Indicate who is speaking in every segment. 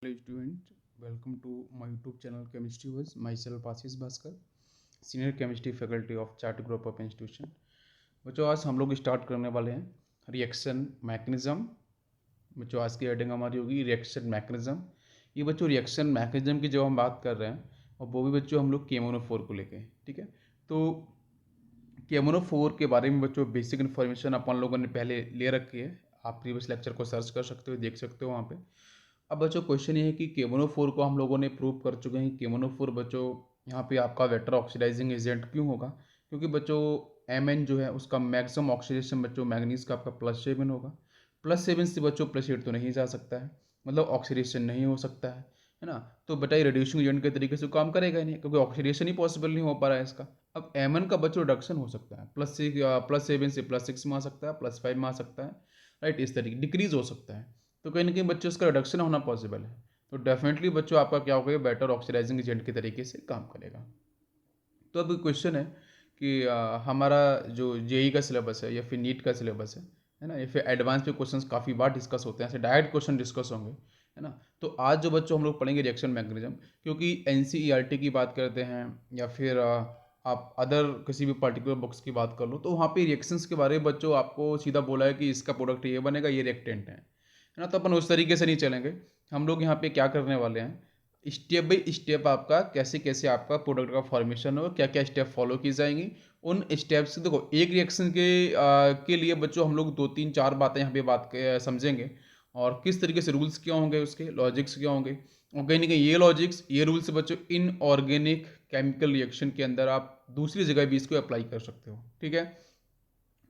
Speaker 1: Hello student, welcome to my YouTube channel Chemistry Wars. Myself Ashish Bhaskar, Senior Chemistry Faculty of Chat Group of Institution. बच्चों आज हम लोग start करने वाले हैं रिएक्शन मैकेनिज्म। बच्चों आज की हेडिंग हमारी होगी रिएक्शन मैकेनिज्म। ये बच्चों रिएक्शन मैकेनिज्म की जब हम बात कर रहे हैं और वो भी बच्चों हम लोग केमोनोफोर को लेके, ठीक है। तो केमोनोफोर के बारे में बच्चों बेसिक इन्फॉर्मेशन अपन लोगों ने पहले ले रखी है। आप प्रीवियस लेक्चर को सर्च कर सकते हो, देख सकते हो वहाँ पे। अब बच्चों क्वेश्चन ये है कि केमोनोफोर को हम लोगों ने प्रूव कर चुके हैं। केमोनोफोर बच्चों यहाँ पे आपका वेक्टर ऑक्सीडाइजिंग एजेंट क्यों होगा, क्योंकि बच्चों Mn जो है उसका मैक्सिमम ऑक्सीडेशन बच्चों मैग्नीज का आपका +7 होगा। +7 से बच्चों +8 तो नहीं जा सकता है, मतलब ऑक्सीडेशन नहीं हो सकता है ना। तो बताइए रिड्यूसिंग एजेंट के तरीके से काम करेगा ही नहीं, क्योंकि ऑक्सीडेशन ही पॉसिबल नहीं हो पा रहा है इसका। अब Mn का बच्चों रिडक्शन हो सकता है, +7 से +6 में आ सकता है, +5 में आ सकता है, राइट। इस तरीके डिक्रीज हो सकता है, तो कहीं ना कहीं बच्चों उसका रिडक्शन होना पॉसिबल है। तो डेफिनेटली बच्चों आपका क्या होगा, बेटर ऑक्सीडाइजिंग एजेंट के तरीके से काम करेगा। तो अब क्वेश्चन है कि हमारा जो जेई का सिलेबस है या फिर नीट का सिलेबस है ना, या फिर एडवांस पे क्वेश्चंस काफ़ी बार डिस्कस होते हैं, ऐसे डायरेक्ट क्वेश्चन डिस्कस होंगे, है ना। तो आज जो बच्चों हम लोग पढ़ेंगे रिएक्शन मैकेनिज्म, क्योंकि एनसीईआरटी की बात करते हैं या फिर आप अदर किसी भी पर्टिकुलर बुक्स की बात कर लो, तो वहाँ पे रिएक्शंस के बारे में बच्चों आपको सीधा बोला है कि इसका प्रोडक्ट ये बनेगा, ये रिएक्टेंट है ना। तो अपन उस तरीके से नहीं चलेंगे। हम लोग यहाँ पे क्या करने वाले हैं, स्टेप बाई स्टेप आपका कैसे कैसे आपका प्रोडक्ट का फॉर्मेशन हो, क्या क्या स्टेप फॉलो की जाएंगी, उन स्टेप्स देखो। एक रिएक्शन के लिए बच्चों हम लोग 2 3 4 बातें यहाँ पे समझेंगे, और किस तरीके से रूल्स क्या होंगे, उसके लॉजिक्स क्या होंगे, और कहीं ना कहीं ये लॉजिक्स ये रूल्स बच्चों इन ऑर्गेनिक केमिकल रिएक्शन के अंदर आप दूसरी जगह भी इसको अप्लाई कर सकते हो, ठीक है।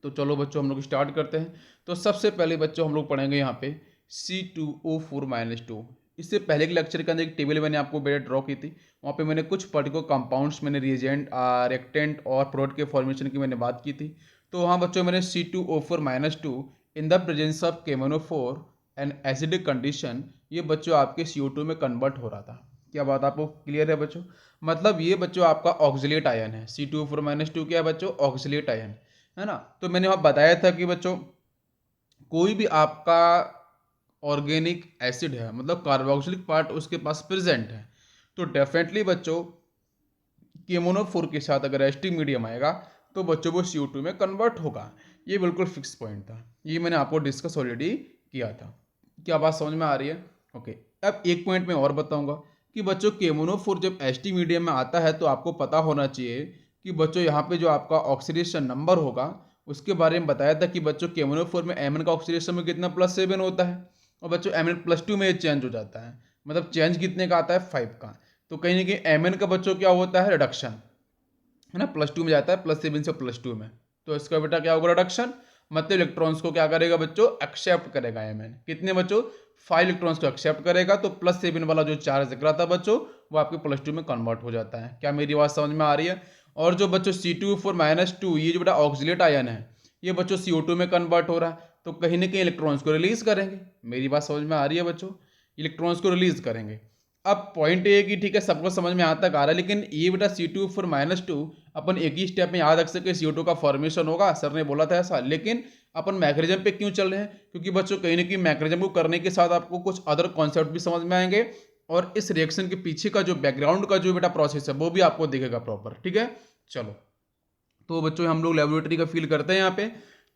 Speaker 1: तो चलो बच्चों हम लोग स्टार्ट करते हैं। तो सबसे पहले बच्चों हम लोग पढ़ेंगे यहाँ पे C2O4-2। इससे पहले के लेक्चर के अंदर एक टेबल मैंने आपको बेटा ड्रॉ की थी, वहाँ पे मैंने कुछ पर्टिकुलर कंपाउंड्स मैंने रिएजेंट रिएक्टेंट और प्रोडक्ट के फॉर्मेशन की मैंने बात की थी। तो वहाँ बच्चों मैंने C2O4-2 in the presence of केमोनोफोर and acidic condition, ये बच्चों आपके CO2 में कन्वर्ट हो रहा था। क्या बात आपको क्लियर है बच्चों? मतलब ये बच्चों आपका ऑक्सिलेट आयन है। C2O4-2 क्या है बच्चों? ऑक्सिलेट आयन है ना। तो मैंने वहाँ बताया था कि बच्चों कोई भी आपका ऑर्गेनिक एसिड है, मतलब कार्बोक्सिलिक पार्ट उसके पास प्रेजेंट है, तो डेफिनेटली बच्चों केमोनोफोर के साथ अगर एसिटिक मीडियम आएगा तो बच्चों वो CO2 में कन्वर्ट होगा। ये बिल्कुल फिक्स पॉइंट था, ये मैंने आपको डिस्कस ऑलरेडी किया था। क्या बात समझ में आ रही है? ओके। अब एक पॉइंट मैं और बताऊंगा कि बच्चों केमोनोफोर जब एसिटिक मीडियम में आता है तो आपको पता होना चाहिए कि बच्चों यहाँ पे जो आपका ऑक्सीडेशन नंबर होगा उसके बारे में बताया था कि बच्चों केमोनोफोर में Mn का ऑक्सीडेशन में कितना +7 होता है, और बच्चों Mn +2 में चेंज हो जाता है, मतलब चेंज कितने का आता है 5 का। तो कहीं ना कहीं Mn का बच्चों क्या होता है रिडक्शन, है ना, +2 में जाता है, +7 से +2 में। तो इसका बेटा क्या होगा रिडक्शन, मतलब इलेक्ट्रॉन्स को क्या करेगा बच्चों एक्सेप्ट करेगा। Mn कितने बच्चों 5 इलेक्ट्रॉन्स को एक्सेप्ट करेगा, तो +7 वाला जो चार्ज दिख रहा था बच्चों वो आपके +2 में कन्वर्ट हो जाता है। क्या मेरी बात समझ में आ रही है? और जो बच्चों C2O4-2 ये जो बेटा ऑक्सिलेट आयन है ये बच्चों CO2 में कन्वर्ट हो रहा है, तो कहीं ना कहीं इलेक्ट्रॉन्स को रिलीज करेंगे। मेरी बात समझ में आ रही है बच्चों? इलेक्ट्रॉन्स को रिलीज करेंगे। अब पॉइंट ये कि ठीक है सबको समझ में यहाँ तक आ रहा है, लेकिन ये बेटा C2O4-2 अपन एक ही स्टेप में याद रख सके CO2 का फॉर्मेशन होगा, सर ने बोला था ऐसा। लेकिन अपन मैकेनिज्म पे क्यों चल रहे हैं, क्योंकि बच्चों कहीं ना कहीं मैकेनिज्म को करने के साथ आपको कुछ अदर कॉन्सेप्ट भी समझ में आएंगे, और इस रिएक्शन के पीछे का जो बैकग्राउंड का जो बेटा प्रोसेस है वो भी आपको दिखेगा प्रॉपर, ठीक है। चलो तो बच्चों हम लोग लेबोरेटरी का फील करते हैं यहाँ पे।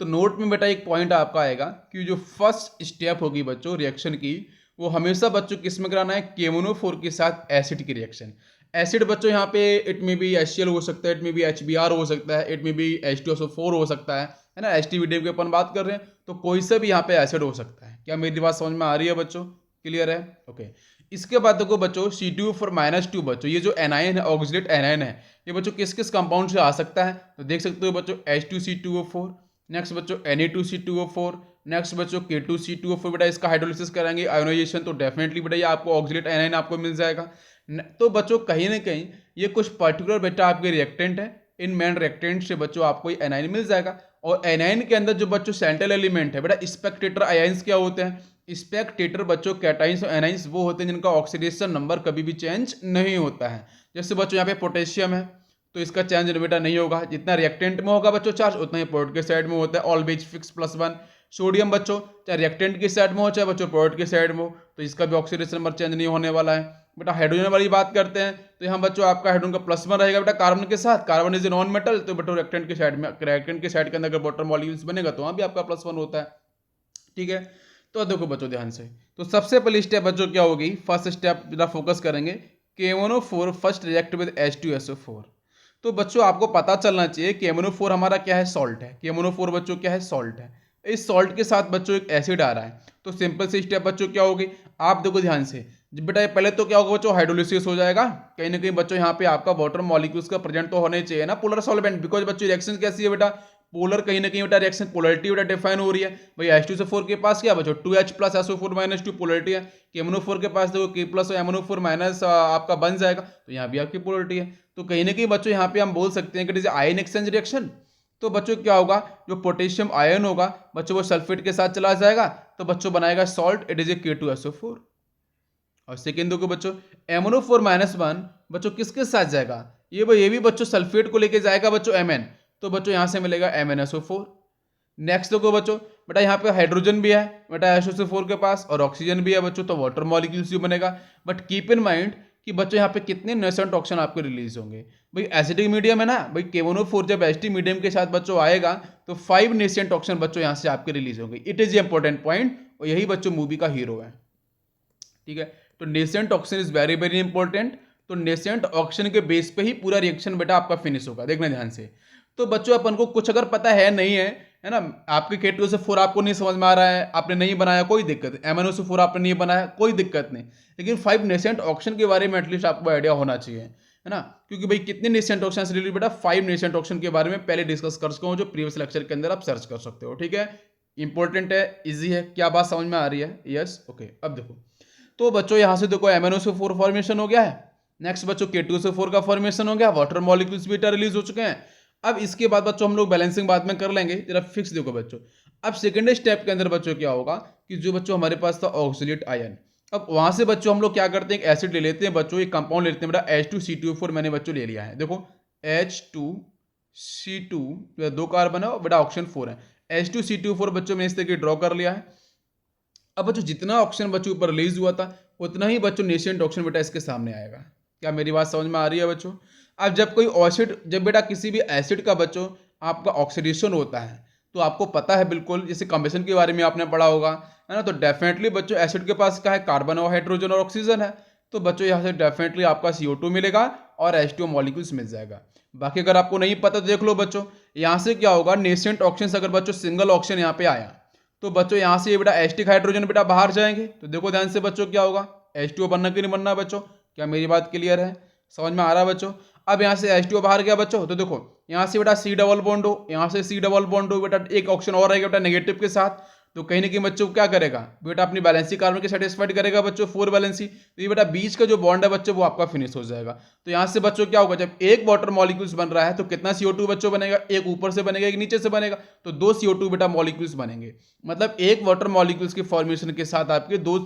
Speaker 1: तो नोट में बेटा एक पॉइंट आपका आएगा कि जो फर्स्ट स्टेप होगी बच्चों रिएक्शन की, वो हमेशा बच्चों किस में कराना है, केमोनोफोर के साथ एसिड की रिएक्शन। एसिड बच्चों यहाँ पे इट में भी HCl हो सकता है, इट में भी HBr हो सकता है, इट में भी H2SO4 हो सकता है ना। एचटीवीडीएम की अपन बात कर रहे हैं तो कोई सा भी यहाँ पे एसिड हो सकता है। क्या मेरी बात समझ में आ रही है बच्चों? क्लियर है? ओके। इसके बाद देखो बच्चों C2O4-2 बच्चों ये जो एनायन है ऑक्सिलेट एनायन है, ये बच्चों किस किस कंपाउंड से आ सकता है, तो देख सकते हो बच्चों H2C2O4, नेक्स्ट बच्चों Na2C2O4, नेक्स्ट बच्चों K2C2O4। बेटा इसका हाइड्रोलिसिस कराएंगे आयोनाइजेशन, तो डेफिनेटली बेटा ये आपको ऑक्सिलेट एनायन आपको मिल जाएगा। तो बच्चों कहीं ना कहीं ये कुछ पर्टिकुलर बेटा आपके रिएक्टेंट है, इन मेन रिएक्टेंट से बच्चों आपको ये एनायन मिल जाएगा। और एनायन के अंदर जो बच्चों सेंट्रल एलिमेंट है बेटा स्पेक्टेटर आयंस क्या होते हैं, स्पेक्टेटर बच्चों कैटाइंस और एनाइंस वो होते हैं जिनका ऑक्सीडेशन नंबर कभी भी चेंज नहीं होता है। जैसे बच्चों यहाँ पे पोटेशियम है तो इसका चेंज बेटा नहीं होगा, जितना रिएक्टेंट में होगा बच्चों चार्ज उतना ही प्रोडक्ट के साइड में होता है, ऑलवेज फिक्स +1। सोडियम बच्चों चाहे रिएक्टेंट की साइड में हो चाहे बच्चों प्रोडक्ट की साइड में हो, तो इसका भी ऑक्सीडेशन नंबर चेंज नहीं होने वाला है। बेटा हाइड्रोजन वाली बात करते हैं तो यहाँ बच्चों आपका हाइड्रोजन का +1 रहेगा बेटा कार्बन के साथ, carbon is a non metal, तो बेटा रिएक्टेंट की साइड में, रिएक्टेंट की साइड के अंदर अगर वाटर मॉलिक्यूल्स बनेगा तो वहाँ भी आपका +1 होता है। ठीक है, तो देखो बच्चों ध्यान से, तो सबसे पहली स्टेप बच्चों क्या होगी, फर्स्ट स्टेप जरा फोकस करेंगे, KMnO4 first react with H2SO4। तो बच्चों आपको पता चलना चाहिए KMnO4 हमारा क्या है, सॉल्ट है। KMnO4 बच्चों क्या है, सॉल्ट है। इस सॉल्ट के साथ बच्चों एक एसिड आ रहा है, तो सिंपल सी स्टेप बच्चों क्या होगी, आप देखो ध्यान से बेटा, पहले तो क्या होगा बच्चों, हाइड्रोलिसिस हो जाएगा। कहीं ना कहीं बच्चों यहाँ पे आपका वाटर मॉलिक्यूल्स का प्रेजेंट तो होने चाहिए ना, पोलर सॉल्वेंट, बिकॉज बच्चों रिएक्शन कैसी है बेटा, पोलर, कहीं ना कहीं बेटा रिएक्शन पोलरिटी बेटा डिफाइन हो रही है। भाई H2SO4 के पास क्या बच्चों 2H प्लस SO4 - 2 पोलरिटी है। KMnO4 के पास देखो K प्लस और MnO4 माइनस आपका बन जाएगा, तो यहाँ भी आपकी पोलरिटी है। तो कहीं ना कहीं बच्चों यहाँ पे हम बोल सकते हैं कि it is ion exchange reaction. तो बच्चों क्या होगा, जो पोटेशियम आयन होगा बच्चों वो सल्फेट के साथ चला जाएगा, तो बच्चों बनाएगा salt, it is a K2SO4। और सेकेंड देखो बच्चों MnO4 - 1 बच्चों किसके साथ जाएगा, ये भी बच्चों सल्फेट को लेके जाएगा बच्चों Mn, तो बच्चों यहां से मिलेगा MnSO4। नेक्स्ट देखो बच्चों, बेटा यहाँ पे हाइड्रोजन भी है बेटा H2SO4 के पास, और ऑक्सीजन भी है बच्चों, तो वाटर मॉलिक्यूल्स भी बनेगा। बट कीप इन माइंड कि बच्चों यहाँ पे कितने नेसेंट ऑक्सीजन आपके रिलीज होंगे। भाई एसिडिक मीडियम है ना, भाई KMnO4 जब एसिडिक मीडियम के साथ बच्चों आएगा तो 5 नेसेंट ऑक्सीजन बच्चों यहाँ से आपके रिलीज होंगे। इट इज इंपॉर्टेंट पॉइंट, और यही बच्चों मूवी का हीरो है। ठीक है, तो nascent oxygen is very very important. तो नेसेंट ऑक्सीजन के बेस पे ही पूरा रिएक्शन बेटा आपका फिनिश होगा, देखना ध्यान से। तो बच्चों अपन को कुछ अगर पता है नहीं है ना, आपके K2SO4 आपको नहीं समझ में आ रहा है, आपने नहीं बनाया कोई दिक्कत, MnO4 आपने नहीं बनाया कोई दिक्कत नहीं, लेकिन 5 नेसेंट ऑक्सीजन के बारे में एटलीस्ट आपको आइडिया होना चाहिए, है ना। क्योंकि भाई कितने नेसेंट ऑक्सीजन से रिलेटेड बेटा 5 नेसेंट ऑक्सीजन के बारे में पहले डिस्कस कर चुका हूं, जो प्रीवियस लेक्चर के अंदर आप सर्च कर सकते हो। ठीक है, इंपॉर्टेंट है, इजी है, क्या बात समझ में आ रही है, यस ओके। अब देखो, तो बच्चों यहां से देखो MnO4 फॉर्मेशन हो गया है। नेक्स्ट बच्चों K2SO4 का फॉर्मेशन हो गया, वाटर मॉलिक्यूल्स भी रिलीज हो चुके हैं। अब इसके बाद बच्चों हम लोग बैलेंसिंग बाद में कर लेंगे, जरा फिक्स देखो बच्चों। अब सेकेंड स्टेप के अंदर बच्चों क्या होगा कि जो बच्चों हमारे पास था ऑक्सीलेट आयन, अब वहां से बच्चों हम लोग क्या करते हैं, एक एसिड ले लेते हैं बच्चों, एक कंपाउंड ले लेते हैं बेटा H2C2O4 मैंने बच्चों ले लिया है। देखो H2C2 दो कार्बन है बेटा, ऑक्सीजन 4 है। H2C2O4 बच्चों मैंने इस तरीके ड्रॉ कर लिया है। अब बच्चों जितना ऑक्सीजन बच्चों ऊपर रिलीज हुआ था उतना ही बच्चों नेसेंट ऑक्सीजन बेटा इसके सामने आएगा। क्या मेरी बात समझ में आ रही है बच्चों। अब जब कोई एसिड, जब बेटा किसी भी एसिड का बच्चों आपका ऑक्सीडेशन होता है, तो आपको पता है बिल्कुल, जैसे कंबेशन के बारे में आपने पढ़ा होगा, है ना, तो डेफिनेटली बच्चों एसिड के पास क्या है, कार्बन और हाइड्रोजन और ऑक्सीजन है, तो बच्चों यहाँ से डेफिनेटली आपका CO2 मिलेगा और H2O मॉलिक्यूल्स मिल जाएगा। बाकी अगर आपको नहीं पता तो देख लो बच्चों, यहाँ से क्या होगा, नेसेंट ऑक्सीजन अगर बच्चों सिंगल ऑक्सीजन यहाँ पे आया तो बच्चों यहाँ से ये बेटा एस्टिक हाइड्रोजन बेटा बाहर जाएंगे, तो देखो ध्यान से बच्चों क्या होगा, H2O बनना कि नहीं बनना बच्चों, क्या मेरी बात क्लियर है, समझ में आ रहा है बच्चों। अब यहाँ से H2O बाहर गया बच्चों, तो देखो यहाँ से बेटा C डबल बॉन्ड हो, यहाँ से C डबल बॉन्ड हो बेटा, एक ऑप्शन और रहेगा बेटा नेगेटिव के साथ, तो कहीं ना कहीं बच्चों क्या करेगा बेटा, अपनी बैलेंसी कार्बन की सेटिस्फाइड करेगा बच्चों 4 बैलेंसी, तो ये बेटा बीच का जो बॉन्ड है बच्चों वो आपका फिनिश हो जाएगा। तो यहाँ से बच्चों क्या होगा, जब एक वाटर मॉलिक्यूल्स बन रहा है तो कितना CO2 बच्चों बनेगा, एक ऊपर से बनेगा एक नीचे से बनेगा, तो 2 CO2 बेटा मॉलिक्यूल्स बनेंगे। मतलब एक वाटर मॉलिक्यूल्स के फॉर्मेशन के साथ आपके दो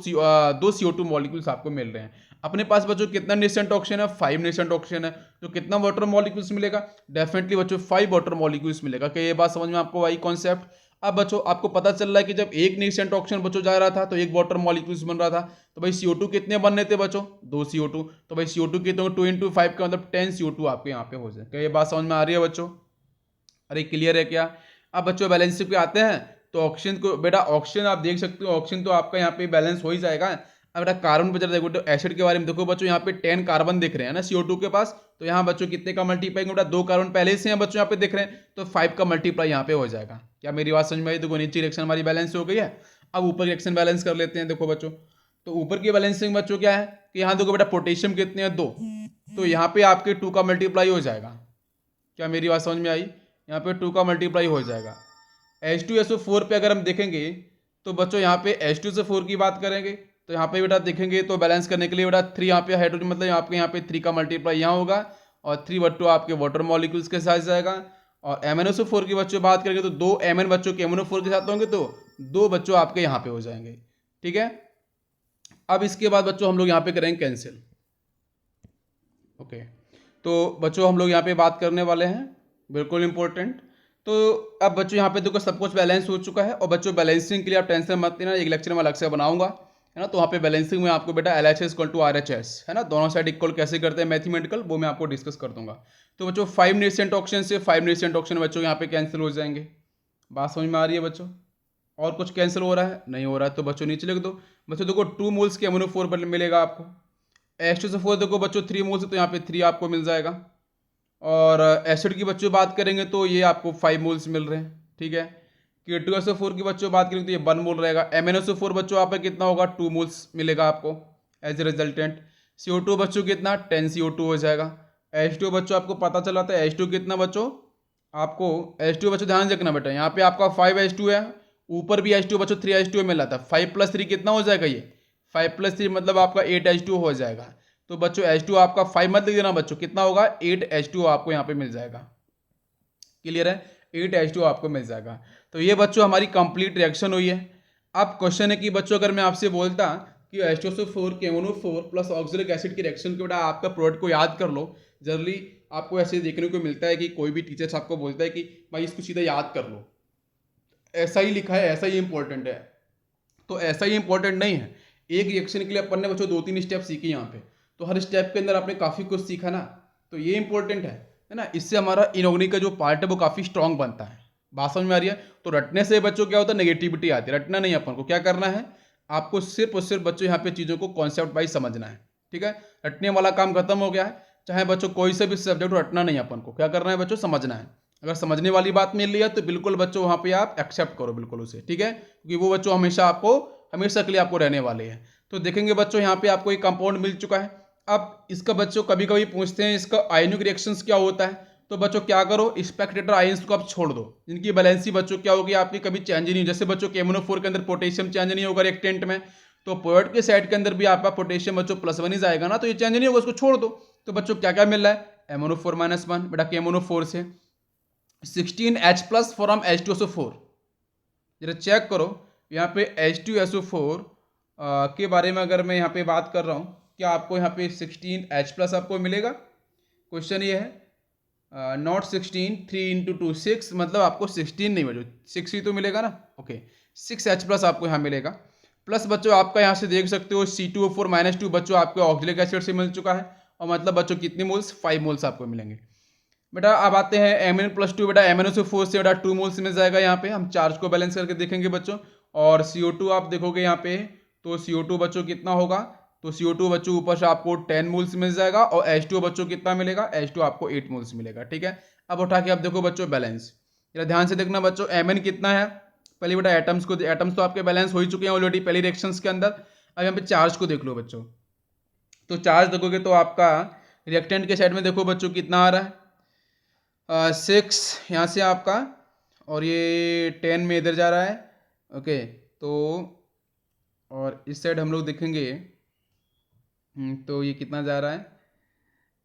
Speaker 1: CO2 मॉलिक्यूल्स आपको मिल रहे हैं। अपने पास बच्चों कितना नेसेंट ऑक्सीजन है, 5 नेसेंट ऑक्सीजन है, तो कितना वाटर मॉलिक्यूल्स मिलेगा, डेफिनेटली बच्चों 5 वाटर मॉलिक्यूल्स मिलेगा। क्या ये बात समझ में आपको आई कॉन्सेप्ट। अब बच्चों आपको पता चल रहा है कि जब एक नेसेंट ऑक्सीजन बच्चों जा रहा था तो एक वाटर मॉलिक्यूल्स बन रहा था, तो भाई CO2 कितने बनने थे बच्चों, 2 CO2, तो भाई CO2 कितने 2 × 5 का मतलब 10 CO2 आपके यहाँ पे हो जाए। क्या ये बात समझ में आ रही है बच्चों, अरे क्लियर है क्या। अब बच्चों बैलेंस पे आते हैं, तो ऑक्सीजन को बेटा, ऑक्सीजन आप देख सकते हो, ऑक्सीजन तो आपका यहाँ पे बैलेंस हो ही जाएगा। अब बेटा कार्बन पर जरा देखो, तो एसिड के बारे में देखो बच्चों, यहाँ पे 10 कार्बन दिख रहे हैं ना CO2 के पास, तो यहाँ बच्चों कितने का मल्टीप्लाई बेटा, 2 कार्बन पहले से हैं बच्चों यहाँ पे दिख रहे हैं, तो 5 का मल्टीप्लाई यहाँ पे हो जाएगा। क्या मेरी बात समझ में आई, देखो नीचे रिएक्शन हमारी बैलेंस हो गई है। अब ऊपर रिएक्शन बैलेंस कर लेते हैं, देखो बच्चों, तो ऊपर की बैलेंसिंग बच्चों क्या है कि यहाँ देखो बेटा पोटेशियम कितने हैं 2, तो यहाँ पे आपके 2 का मल्टीप्लाई हो जाएगा। क्या मेरी बात समझ में आई, यहाँ पे 2 का मल्टीप्लाई हो जाएगा। H2SO4 पे अगर हम देखेंगे तो बच्चों यहाँ पे H2SO4 की बात करेंगे तो यहाँ पे बेटा देखेंगे तो बैलेंस करने के लिए बेटा 3 यहाँ पे हाइड्रोजन, मतलब आपके यहाँ पे 3 का मल्टीप्लाई यहाँ होगा और 3 बच्चों आपके वाटर मॉलिक्यूल्स के साथ जाएगा। और MnSO4 की बच्चों बात करेंगे तो 2 Mn बच्चों के MnO4 के साथ होंगे, तो 2 बच्चों आपके यहाँ पे हो जाएंगे। ठीक है, अब इसके बाद बच्चों हम लोग यहाँ पे करेंगे कैंसिल। ओके, तो बच्चों हम लोग यहाँ पे बात करने वाले हैं बिल्कुल इंपॉर्टेंट, तो अब बच्चों यहाँ पे देखो सब कुछ बैलेंस हो चुका है। और बच्चों बैलेंसिंग के लिए आप टेंशन मत लेना, एक लेक्चर में अलग से बनाऊंगा, है ना। तो वहाँ पे बैलेंसिंग में आपको बेटा LHS इक्वल टू RHS, है ना, दोनों साइड इक्वल कैसे करते हैं मैथमेटिकल, वो मैं आपको डिस्कस कर दूंगा। तो बच्चों 5 नेसेंट ऑक्सीजन से 5 नेसेंट ऑक्सीजन बच्चों यहाँ पे कैंसिल हो जाएंगे। बात समझ में आ रही है बच्चों? और कुछ कैंसिल हो रहा है? नहीं हो रहा है, तो बच्चों नीचे लिख दो। बच्चों देखो 2 मोल्स के MnO4 मिलेगा आपको। H2SO4 देखो बच्चों 3 मोल्स, तो यहाँ पे 3 आपको मिल जाएगा। और एसिड की बच्चों बात करेंगे तो ये आपको 5 मोल्स मिल रहे हैं, ठीक है। K2SO4 की बच्चों बात करेंगे तो ये 1 मोल रहेगा। MnSO4 बच्चों यहाँ पे कितना होगा? 2 मोल्स मिलेगा आपको एज ए रिजल्टेंट। CO2 बच्चों कितना? 10 CO2 हो जाएगा। H2 बच्चों आपको पता चला था H2 कितना बच्चों? आपको H2 बच्चों ध्यान रखना बेटा, यहाँ पे आपका 5H2 है, ऊपर भी H2 बच्चों 3H2 मिला था। 5 + 3 कितना हो जाएगा? ये 5 + 3 मतलब आपका 8H2 हो जाएगा। तो बच्चों H2 आपका 5 मत लिख देना बच्चों, कितना होगा? 8H2 आपको यहाँ पे मिल जाएगा। क्लियर है? 8H2 आपको मिल जाएगा। तो ये बच्चों हमारी कंप्लीट रिएक्शन हुई है। अब क्वेश्चन है कि बच्चों अगर मैं आपसे बोलता कि H2SO4 KMnO4 plus oxalic acid की रिएक्शन के बेटा आपका प्रोडक्ट को याद कर लो, जनरली आपको ऐसे देखने को मिलता है कि कोई भी टीचर्स आपको बोलता है कि भाई इसको सीधा याद कर लो, ऐसा ही लिखा है, ऐसा ही इंपॉर्टेंट है। तो ऐसा ही इंपॉर्टेंट नहीं है। एक रिएक्शन के लिए अपन ने बच्चों 2-3 स्टेप सीखे यहाँ पे, तो हर स्टेप के अंदर आपने काफ़ी कुछ सीखा ना, तो ये इंपॉर्टेंट है ना। इससे हमारा इनऑर्गेनिक का जो पार्ट है वो काफ़ी स्ट्रांग बनता है। बात समझ में आ रही है? तो रटने से बच्चों क्या होता है? नेगेटिविटी आती है। रटना नहीं, अपन को क्या करना है? आपको सिर्फ और सिर्फ बच्चों यहाँ पे चीज़ों को कॉन्सेप्ट वाइज समझना है, ठीक है। रटने वाला काम खत्म हो गया है। चाहे बच्चों कोई से भी सब्जेक्ट रटना नहीं, अपन को क्या करना है बच्चों? समझना है। अगर समझने वाली बात मिल रही है तो बिल्कुल बच्चों वहाँ पे आप एक्सेप्ट करो बिल्कुल उसे, ठीक है, क्योंकि वो बच्चों हमेशा के लिए आपको रहने वाले हैं। तो देखेंगे बच्चों यहाँ पे आपको एक कंपाउंड मिल चुका है। अब इसका बच्चों कभी कभी पूछते हैं इसका आयनिक रिएक्शंस क्या होता है, तो बच्चों क्या करो? स्पेक्टेटर आयंस को आप छोड़ दो, इनकी बैलेंसी बच्चों क्या होगी? आपकी कभी चेंज नहीं, जैसे बच्चों KMnO4 के अंदर पोटेशियम चेंज नहीं होगा रिएक्टेंट में, तो प्रोडक्ट के साइड के अंदर भी आपका पोटेशियम बच्चों +1 ही जाएगा ना, तो ये चेंज नहीं होगा, उसको छोड़ दो। तो बच्चों क्या क्या मिल रहा है? MnO4 -1 बेटा KMnO4 से 16H+ फ्रॉम H2SO4। जरा चेक करो यहाँ पे H2SO4 के बारे में अगर मैं यहाँ पे बात कर रहा हूँ, क्या आपको यहाँ पे 16H+ आपको मिलेगा? क्वेश्चन ये है, नॉट 16, 3 × 2 6, मतलब आपको 16 नहीं बचो 6 ही तो मिलेगा ना। ओके, 6H+ आपको यहाँ मिलेगा। प्लस बच्चों आपका यहाँ से देख सकते हो C2O4 -2 बच्चों आपके ऑक्जेलिक एसिड से मिल चुका है, और मतलब बच्चों कितने मोल्स? 5 मोल्स आपको मिलेंगे। बेटा अब आते हैं Mn+2, बेटा MnSO4 से बेटा 2 मोल्स मिल जाएगा। यहाँ पे हम चार्ज को बैलेंस करके देखेंगे बच्चों। और CO2 आप देखोगे यहाँ पे, तो CO2 बच्चों कितना होगा? तो CO2 बच्चों ऊपर से आपको 10 मोल्स मिल जाएगा, और H2 बच्चों कितना मिलेगा? H2 आपको 8 मोल्स मिलेगा, ठीक है। अब उठा के आप देखो बच्चों बैलेंस, जरा ध्यान से देखना बच्चों। Mn कितना है? पहले बेटा एटम्स तो आपके बैलेंस हो ही चुके हैं ऑलरेडी पहली रिएक्शंस के अंदर। अब यहाँ पे चार्ज को देख लो बच्चों, तो चार्ज देखोगे तो आपका रिएक्टेंट के साइड में देखो बच्चों कितना आ रहा है? 6 यहाँ से आपका, और ये 10 में इधर जा रहा है। ओके, तो और इस साइड हम लोग देखेंगे, तो ये कितना जा रहा है?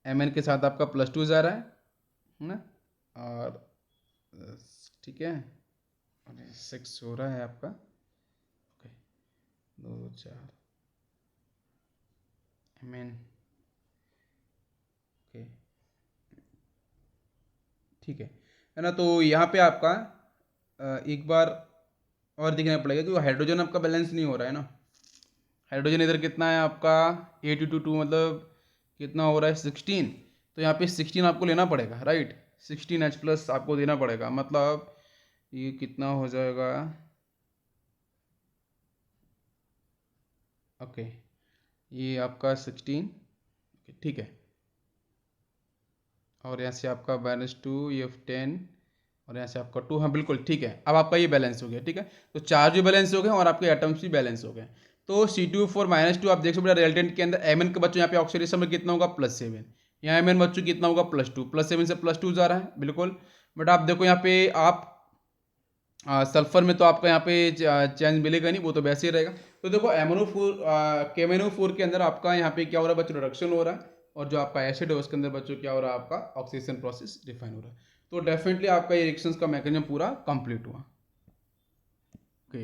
Speaker 1: Mn के साथ आपका +2 जा रहा है ना। और ठीक है, 6 हो रहा है आपका। ओके, 2 4 Mn, ओके ठीक है ना। तो यहाँ पे आपका एक बार और देखना पड़ेगा कि हाइड्रोजन आपका बैलेंस नहीं हो रहा है ना। हाइड्रोजन इधर कितना है आपका? 8 × 2 मतलब कितना हो रहा है? 16। तो यहाँ पे 16 आपको लेना पड़ेगा, राइट। 16H+ आपको देना पड़ेगा, मतलब ये कितना हो जाएगा? ओके, ये आपका 16, ठीक है। और यहाँ से आपका -2, ये 10, और यहाँ से आपका 2, हाँ बिल्कुल ठीक है। अब आपका ये बैलेंस हो गया, ठीक है। तो चार्ज भी बैलेंस हो गए और आपके एटम्स भी बैलेंस हो गए। तो C2O4 -2 आप देख सकते हो रिजल्टेंट के अंदर। Mn के बच्चों यहाँ पे ऑक्सीडेशन में कितना होगा? +7। यहाँ Mn बच्चों कितना होगा? +2, +7 से +2 जा रहा है बिल्कुल। बट आप देखो यहाँ पे आप सल्फर में तो आपका यहाँ पे चेंज मिलेगा नहीं, वो तो वैसे ही रहेगा। तो देखो KMnO4 के अंदर आपका यहाँ पे क्या हो रहा है बच्चों? रिडक्शन हो रहा है, और जो आपका एसिड है उसके अंदर बच्चों क्या हो रहा है? आपका ऑक्सीडेशन प्रोसेस डिफाइन हो रहा है। तो डेफिनेटली आपका ये रिएक्शंस का मैकेनिज्म पूरा कंप्लीट हुआ। ओके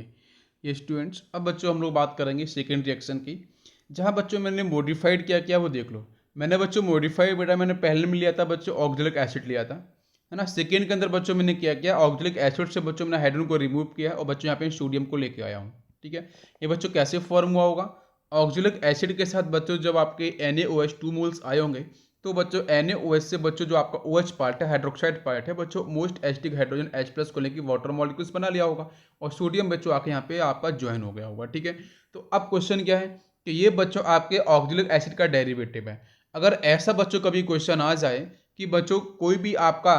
Speaker 1: ये स्टूडेंट्स, अब बच्चों हम लोग बात करेंगे सेकेंड रिएक्शन की, जहाँ बच्चों मैंने मॉडिफाइड क्या किया वो देख लो। मैंने बच्चों मॉडिफाइड बेटा मैंने पहले में लिया था बच्चों ऑक्जेलिक एसिड लिया था, है ना। सेकेंड के अंदर बच्चों मैंने क्या किया, ऑक्जेलिक एसिड से बच्चों मैंने हाइड्रोजन को रिमूव किया और बच्चों यहाँ पे सोडियम को लेके आया हूँ, ठीक है। ये बच्चों कैसे फॉर्म हुआ होगा, ऑक्जेलिक एसिड के साथ बच्चों जब आपके NaOH 2 मोल्स आए होंगे तो बच्चों NaOH से बच्चों जो आपका OH पार्ट है, हाइड्रोक्साइड पार्ट है, बच्चों मोस्ट एसिडिक हाइड्रोजन H+ को लेकर वाटर मॉलिक्यूल्स बना लिया होगा और सोडियम बच्चों आके यहाँ पे आपका ज्वाइन हो गया होगा, ठीक है। तो अब क्वेश्चन क्या है कि ये बच्चों आपके ऑक्जेलिक एसिड का डेरिवेटिव है। अगर ऐसा बच्चों कभी क्वेश्चन आ जाए कि बच्चों कोई भी आपका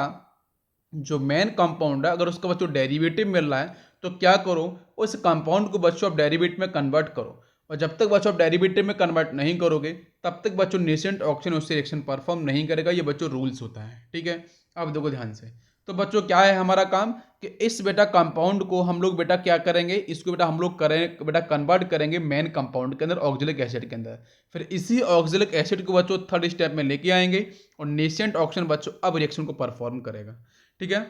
Speaker 1: जो मेन कंपाउंड है अगर उसका बच्चों डेरिवेटिव मिल रहा है तो क्या करो, उस कंपाउंड को बच्चों आप डेरिवेटिव में कन्वर्ट करो, और जब तक बच्चों आप डेरिवेटिव में कन्वर्ट नहीं करोगे तब तक बच्चों नेसेंट ऑक्सीजन उससे रिएक्शन परफॉर्म नहीं करेगा। ये बच्चों रूल्स होता है, ठीक है। अब देखो ध्यान से, तो बच्चों क्या है हमारा काम कि इस बेटा कंपाउंड को हम लोग बेटा क्या करेंगे, इसको बेटा हम लोग करें बेटा कन्वर्ट करेंगे मेन कंपाउंड के अंदर ऑक्जेलिक एसिड के अंदर। फिर इसी ऑक्जेलिक एसिड को बच्चों थर्ड स्टेप में लेके आएंगे और नेसेंट ऑक्सीजन बच्चों अब रिएक्शन को परफॉर्म करेगा, ठीक है।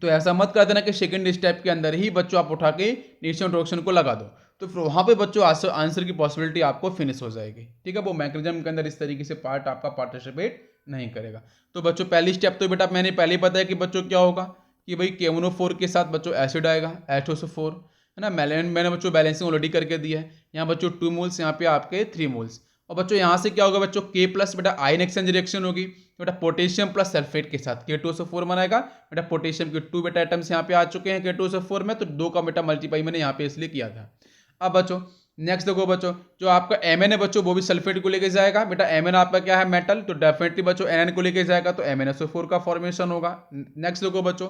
Speaker 1: तो ऐसा मत कर देना कि सेकंड स्टेप के अंदर ही बच्चों आप उठा के नेसेंट ऑक्सीजन को लगा दो, तो फिर वहां पे बच्चों आंसर की पॉसिबिलिटी आपको फिनिश हो जाएगी, ठीक है। वो मैकेनिज्म के अंदर इस तरीके से पार्ट आपका पार्टिसिपेट नहीं करेगा। तो बच्चों पहली स्टेप तो बेटा मैंने पहले ही बताया कि बच्चों क्या होगा कि भाई KMnO4 के साथ बच्चों एसिड आएगा H2SO4, है ना। मैंने बच्चों बैलेंसिंग ऑलरेडी करके दिया है, यहाँ बच्चों 2 मोल्स, यहाँ पे आपके 3 मोल्स, और बच्चों यहाँ से क्या होगा बच्चों K+ बेटा आयन एक्सचेंज रिएक्शन होगी बेटा पोटेशियम प्लस सल्फेट के साथ K2SO4 बनाएगा बेटा। पोटेशियम के 2 बेटा एटम्स यहाँ पे आ चुके हैं K2SO4 में, तो 2 का बेटा मल्टीप्लाई मैंने यहाँ पे इसलिए किया था। अब बच्चों नेक्स्ट देखो बच्चों, जो आपका Mn है बच्चों वो भी सल्फेट को लेके जाएगा बेटा। Mn आपका क्या है मेटल, तो डेफिनेटली बच्चों Nn को लेके जाएगा तो MnSO4 का फॉर्मेशन होगा। नेक्स्ट देखो बच्चों,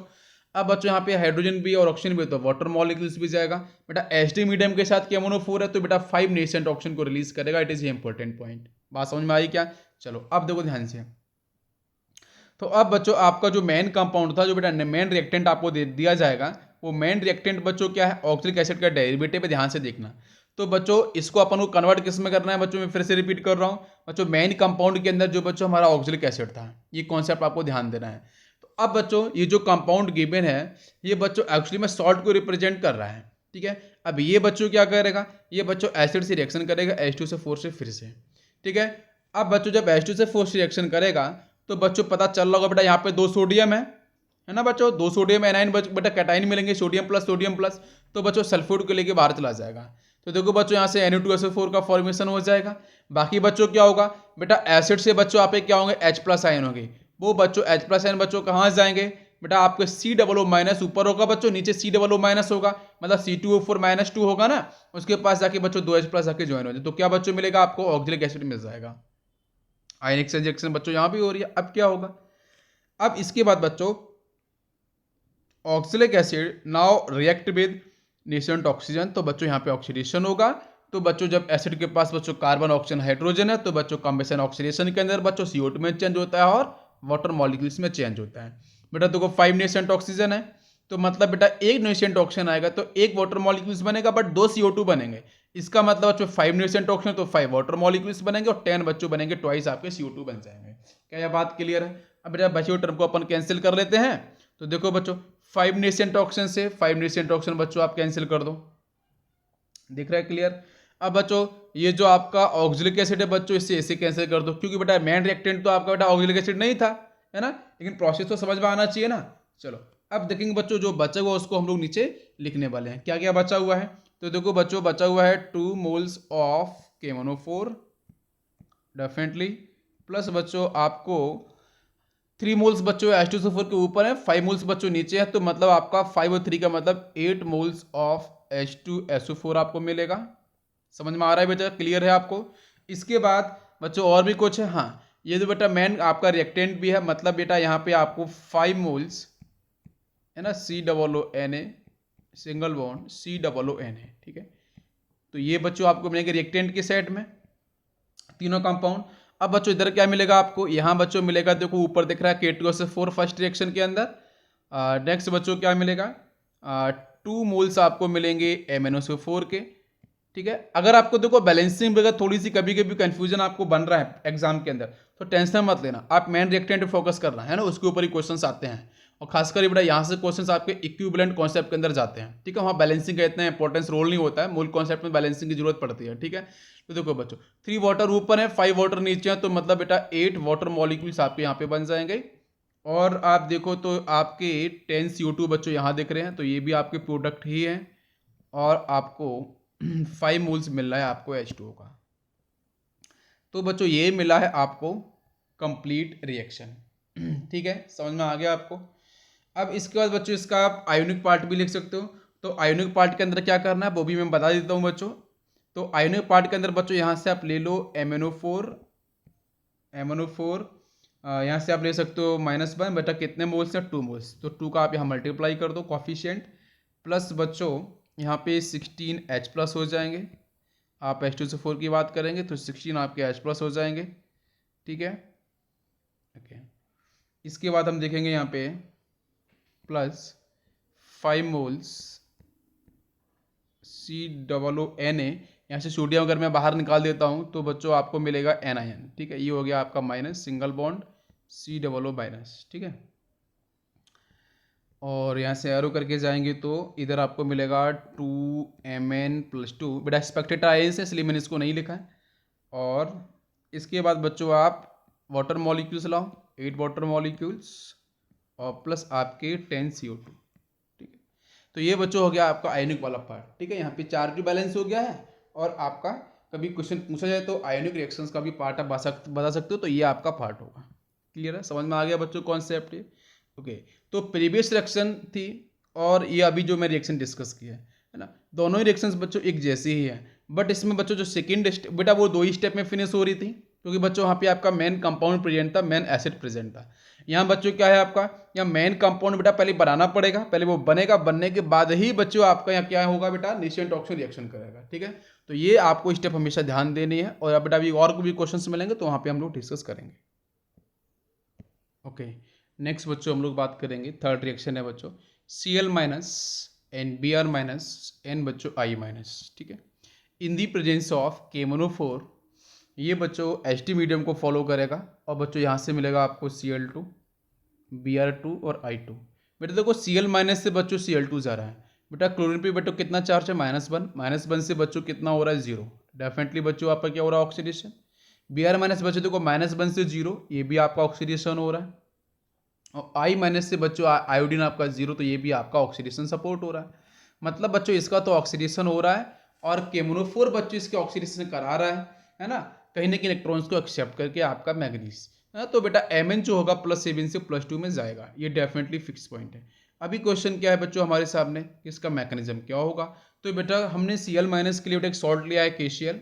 Speaker 1: अब बच्चों यहाँ पे हाइड्रोजन भी और ऑक्सीजन भी, तो वाटर मॉलिक्यूल्स भी जाएगा बेटा। HD मीडियम के साथ KMnO4 है तो बेटा 5 नेसेंट ऑक्सीजन को रिलीज करेगा। It is a important point, बात समझ में आई क्या। चलो अब देखो ध्यान से, तो अब बच्चों आपका जो मेन कंपाउंड था, जो बेटा मेन रिएक्टेंट आपको दे दिया जाएगा, वो मेन रिएक्टेंट बच्चों क्या है, ऑक्सिलिक एसिड का डेरिवेटिव है, ध्यान से देखना। तो बच्चों इसको अपन को कन्वर्ट किस में करना है बच्चों, मैं फिर से रिपीट कर रहा हूँ बच्चों, मेन कंपाउंड के अंदर जो बच्चों हमारा ऑक्सिलिक एसिड था, ये कॉन्सेप्ट आपको ध्यान देना है। तो अब बच्चों ये जो कंपाउंड गिवन है ये बच्चों एक्चुअली में सॉल्ट को रिप्रेजेंट कर रहा है, ठीक है। अब ये बच्चों क्या करेगा, ये बच्चों एसिड से रिएक्शन करेगा H2SO4 से फिर से, ठीक है। अब बच्चों जब H2SO4 से रिएक्शन करेगा तो बच्चों पता चल रहा होगा बेटा यहाँ पे 2 सोडियम है ना बच्चों, 2 सोडियम एनाइन बेटा कैटाइन मिलेंगे, सोडियम प्लस, तो बच्चों सल्फेट को लेके बाहर चला जाएगा। तो देखो बच्चों यहाँ से Na2SO4 का फॉर्मेशन हो जाएगा। बाकी बच्चों क्या होगा बेटा, एसिड से बच्चों आप क्या होंगे H+ आयन होंगे, वो बच्चों H+ आयन बच्चों कहाँ जाएंगे बेटा, आपके COO- ऊपर होगा बच्चों, नीचे COO- होगा, मतलब C2O4-2 होगा ना, उसके पास जाके बच्चों 2H+ आके ज्वाइन हो जाए, तो क्या बच्चों मिलेगा आपको, ऑक्सिलिक एसिड मिल जाएगा। आयन एक्सचेंज रिएक्शन बच्चों यहाँ भी हो रही है। अब क्या होगा, अब इसके बाद बच्चों oxalic acid now react with nascent oxygen, तो बच्चों यहाँ पे ऑक्सीडेशन होगा। तो बच्चों जब एसिड के पास बच्चों कार्बन ऑक्सीजन हाइड्रोजन है तो बच्चों कॉम्बिनेशन ऑक्सीडेशन के अंदर बच्चों CO2 में चेंज होता है और वाटर मॉलिक्यूल्स में चेंज होता है। बेटा देखो 5 नेसेंट ऑक्सीजन है, तो मतलब बेटा एक नेसेंट ऑक्सीजन आएगा तो एक वाटर मॉलिक्यूल्स बनेगा, बट 2 CO2 बनेंगे। इसका मतलब बच्चों 5 नेसेंट ऑक्सीजन तो 5 वाटर मॉलिक्यूल्स बनेंगे और 10 बच्चों बनेंगे, ट्वाइस आपके CO2 बन जाएंगे। क्या यह बात क्लियर है। अब बेटा बचे हुए टर्म को अपन कैंसिल कर लेते हैं। तो देखो बच्चों 5 नेसेंट ऑक्सीजन से 5 नेसेंट ऑक्सीजन बच्चों आप कैंसिल कर दो, दिख रहा है क्लियर। अब बच्चों ये जो आपका ऑक्सिलिक एसिड है बच्चों इससे ऐसे कैंसिल कर दो, क्योंकि बेटा मेन रिएक्टेंट तो आपका बेटा ऑक्सिलिक एसिड नहीं था, है ना, लेकिन प्रोसेस तो समझ में आना चाहिए ना। चलो अब देखेंगे बच्चों जो बचा हुआ उसको हम लोग नीचे लिखने वाले हैं, क्या क्या बचा हुआ है। तो देखो बच्चों बचा हुआ है 2 moles of KMnO4 definitely, plus बच्चों आपको 3 मोल्स बच्चों H2SO4 के ऊपर है, 5 मोल्स बच्चों नीचे है, तो मतलब आपका 5 और 3 का मतलब 8 मोल्स ऑफ H2SO4 आपको मिलेगा। समझ में आ रहा है बेटा, क्लियर है आपको। इसके बाद बच्चों और भी कुछ है, हाँ ये जो बेटा मेन आपका रिएक्टेंट भी है, मतलब बेटा यहाँ पे आपको 5 मोल्स है ना COONA सिंगल बॉन्ड COONA, ठीक है। तो ये बच्चों आपको मिलेंगे रिएक्टेंट के सेट में तीनों कंपाउंड। अब बच्चों इधर क्या मिलेगा आपको, यहाँ बच्चों मिलेगा देखो ऊपर दिख रहा है K2SO4 फर्स्ट रिएक्शन के अंदर। नेक्स्ट बच्चों क्या मिलेगा, 2 मोल्स आपको मिलेंगे MnSO4 के, ठीक है। अगर आपको देखो बैलेंसिंग वगैरह थोड़ी सी कभी कभी कंफ्यूजन आपको बन रहा है एग्जाम के अंदर, तो टेंशन मत लेना, आप मेन रिएक्टेंट पे फोकस करना है ना, उसके ऊपर ही क्वेश्चंस आते हैं, और खासकर बेटा यहाँ से क्वेश्चंस आपके इक्विवेलेंट कॉन्सेप्ट के अंदर जाते हैं, ठीक है। वहाँ बैलेंसिंग का इतना इंपॉर्टेंस रोल नहीं होता है, मूल कॉन्सेप्ट में बैलेंसिंग की जरूरत पड़ती है, ठीक है। तो देखो बच्चों 3 वाटर ऊपर है 5 वाटर नीचे है, तो मतलब बेटा 8 वाटर मॉलिक्यूल्स आपके यहाँ पे बन जाएंगे और आप देखो तो आपके 10 CO2 बच्चों यहाँ दिख रहे हैं, तो ये भी आपके प्रोडक्ट ही हैं और आपको 5 मोल्स मिल रहा है आपको H2O का। तो बच्चों ये मिला है आपको कंप्लीट रिएक्शन। ठीक है, समझ में आ गया आपको। अब इसके बाद बच्चों इसका आप आयोनिक पार्ट भी लिख सकते हो। तो आयोनिक पार्ट के अंदर क्या करना है वो भी मैं बता देता हूँ बच्चों। तो आयोनिक पार्ट के अंदर बच्चों यहाँ से आप ले लो MnO4, यहाँ से आप ले सकते हो -1, बेटा कितने मोल्स हैं 2 मोल्स, तो 2 का आप यहाँ मल्टीप्लाई कर दो कॉफिशिएंट, प्लस बच्चों यहाँ पे 16H+ हो जाएंगे। आप H2SO4 की बात करेंगे तो 16 आपके H+ हो जाएंगे। ठीक है, ओके। इसके बाद हम देखेंगे यहाँ पे प्लस 5 मोल्स COONA, यहाँ से सोडियम अगर मैं बाहर निकाल देता हूँ तो बच्चों आपको मिलेगा NiN। ठीक है, ये हो गया आपका माइनस, सिंगल बॉन्ड COO-। ठीक है, और यहाँ से एरो करके जाएंगे तो इधर आपको मिलेगा 2Mn+2। बेटा एक्सपेक्टेड आयंस है इसलिए मैंने इसको नहीं लिखा है। और इसके बाद बच्चों आप वाटर मॉलिक्यूल्स लाओ, 8 वाटर मॉलिक्यूल्स और प्लस आपके 10 CO2। ठीक है, तो ये बच्चों हो गया आपका आयनिक वाला पार्ट। ठीक है, यहाँ पे चार्ज बैलेंस हो गया है और आपका कभी क्वेश्चन पूछा जाए तो आयनिक रिएक्शंस का भी पार्ट आप बता सकते हो, तो ये आपका पार्ट होगा। क्लियर है, समझ में आ गया बच्चों कॉन्सेप्ट ये। ओके, तो प्रीवियस रिएक्शन थी और ये अभी जो मैं रिएक्शन डिस्कस किया है ना, दोनों ही रिएक्शंस बच्चों एक जैसी ही है, बट इसमें बच्चों जो सेकंड बेटा वो 2 ही स्टेप में फिनिश हो रही थी, क्योंकि बच्चों वहाँ पे आपका मेन कंपाउंड प्रेजेंट था, मेन एसिड प्रेजेंट था। यहाँ बच्चों क्या है आपका, यहाँ मेन कंपाउंड बेटा पहले बनाना पड़ेगा, पहले वो बनेगा, बनने के बाद ही बच्चों आपका यहाँ क्या होगा बेटा, नेशेंट ऑक्सीजन रिएक्शन करेगा। ठीक है, तो ये आपको स्टेप हमेशा ध्यान देनी है, और बेटा अभी और भी क्वेश्चन मिलेंगे तो वहाँ पे हम लोग डिस्कस करेंगे। ओके, नेक्स्ट बच्चों हम लोग बात करेंगे, थर्ड रिएक्शन है बच्चों Cl- NBr- N बच्चों I-। ठीक है, इन दी प्रेजेंस ऑफ KMnO4, ये बच्चों H2 मीडियम को फॉलो करेगा और बच्चों यहाँ से मिलेगा आपको Cl2, Br2 और I2। बेटा देखो Cl- से बच्चों Cl2 जा रहा है, बेटा क्लोरीन पे बच्चों कितना चार्ज है -1, -1 से बच्चों कितना हो रहा है 0, डेफिनेटली बच्चों आपका क्या हो रहा है ऑक्सीडेशन। Br- बच्चों देखो -1 से 0, ये भी आपका ऑक्सीडेशन हो रहा है, और I- से बच्चों आयोडीन आपका 0, तो ये भी आपका ऑक्सीडेशन सपोर्ट हो रहा है। मतलब बच्चों इसका तो ऑक्सीडेशन हो रहा है और KMnO4 बच्चों इसके ऑक्सीडेशन करा रहा है ना, कहीं ना कहीं इलेक्ट्रॉन्स को एक्सेप्ट करके आपका मैग्नीज है ना, तो बेटा Mn जो होगा +7 से +2 में जाएगा, ये डेफिनेटली फिक्स पॉइंट है। अभी क्वेश्चन क्या है बच्चों हमारे सामने, इसका मैकेनिज्म क्या होगा। तो बेटा हमने Cl- के लिए बेटा एक सॉल्ट लिया है KCl,